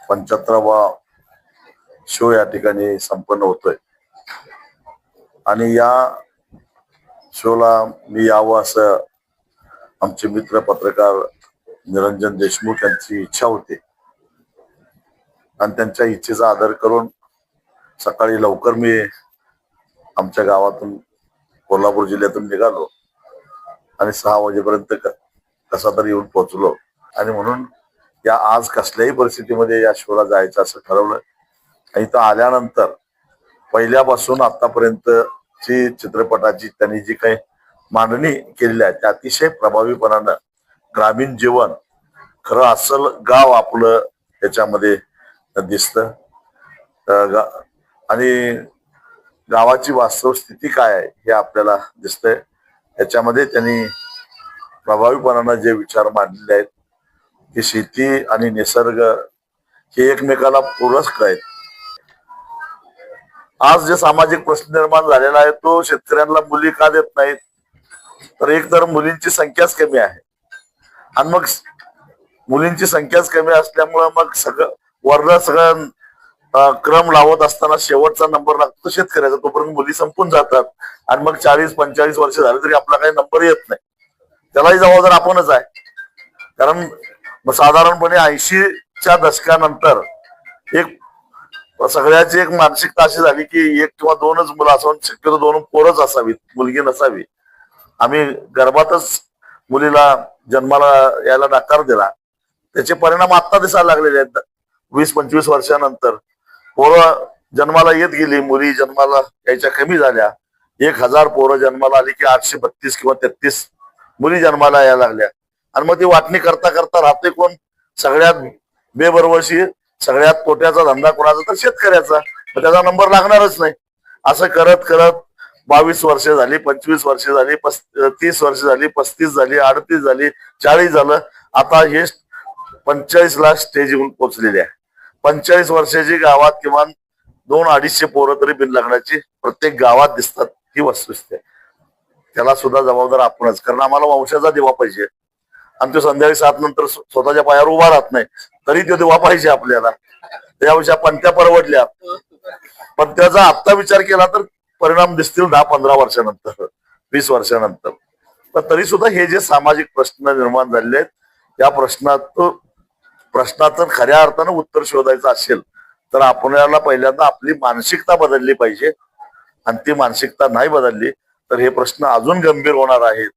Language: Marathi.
75वा शो या ठिकाणी संपन्न होतोय आणि या शोला मी यावं असं आमचे मित्र पत्रकार निरंजन देशमुख यांची इच्छा होती आणि त्यांच्या इच्छेचा आदर करून सकाळी लवकर मी आमच्या गावातून कोल्हापूर जिल्ह्यातून निघालो आणि 6 वाजेपर्यंत कसा तरी येऊन पोहोचलो आणि म्हणून या आज कसल्याही परिस्थितीमध्ये या शोला जायचं असं ठरवलं. आणि इथं आल्यानंतर पहिल्यापासून आतापर्यंतची चित्रपटाची त्यांनी जी काही मांडणी केलेली आहे त्या अतिशय प्रभावीपणानं ग्रामीण जीवन खरं अस्सल गाव आपलं त्याच्यामध्ये दिसतं आणि गावाची वास्तव स्थिती काय आहे हे आपल्याला दिसतंय. याच्यामध्ये त्यांनी प्रभावीपणानं जे विचार मांडलेले आहेत की शेती आणि निसर्ग हे एकमेकाला पूरक आहेत. आज जे सामाजिक प्रश्न निर्माण झालेला आहे तो शेतकऱ्यांना मुली का देत नाहीत तर एक तर मुलींची संख्याच कमी आहे आणि मग मुलींची संख्याच कमी असल्यामुळं मग सगळं क्रम लावत असताना शेवटचा नंबर लागतो शेतकऱ्याचा, तोपर्यंत मुली संपून जातात आणि मग 40-45 वर्ष झाले तरी आपला काही नंबर येत नाही. त्यालाही जबाबदार आपणच आहे. कारण साधारणपणे 80च्या दशकानंतर एक सगळ्याची एक मानसिकता अशी झाली की 1 किंवा 2च मुलं असावं, शक्यतो 2 पोरच असावीत, मुलगी नसावी. आम्ही गर्भातच मुलीला जन्माला यायला नकार दिला. त्याचे परिणाम आता दिसायला लागलेले आहेत. 20-25 वर्षानंतर पोरं जन्माला येत गेली, मुली जन्माला यायच्या कमी झाल्या. 1000 पोरं जन्माला आली की 832 किंवा 33 मुली जन्माला यायला लागल्या आणि मग ती वाटणी करता करता राहते कोण? सगळ्यात बेबरवशी सगळ्यात तोट्याचा धंदा कोणाचा तर शेतकऱ्याचा. त्याचा नंबर लागणारच नाही. असं करत करत 22 वर्ष झाली, 25 वर्ष झाली, 30 वर्ष झाली, 35 झाली, 38 झाली, 40 झालं. आता हे 45 ला स्टेज येऊन पोहोचलेली आहे. 45 वर्षाची गावात किमान 200-250 पोरं तरी बिन लग्नाची प्रत्येक गावात दिसतात. ही वस्तुस्थिती आहे. त्याला सुद्धा जबाबदार आपणच, कारण आम्हाला वंशाचा दिवा पाहिजे आणि तो संध्याकाळी 7 नंतर स्वतःच्या पायावर उभा राहत नाही तरी तो दिवा पाहिजे आपल्याला. त्यापेक्षा पंत्या परवडल्या, पण त्याचा आत्ता विचार केला तर परिणाम दिसतील 10-15 वर्षानंतर, 20 वर्षानंतर. पण तरी सुद्धा हे जे सामाजिक प्रश्न निर्माण झालेले आहेत या प्रश्नाचं खऱ्या अर्थानं उत्तर शोधायचं असेल तर आपल्याला पहिल्यांदा आपली मानसिकता बदलली पाहिजे आणि ती मानसिकता नाही बदलली तर हे प्रश्न अजून गंभीर होणार आहेत.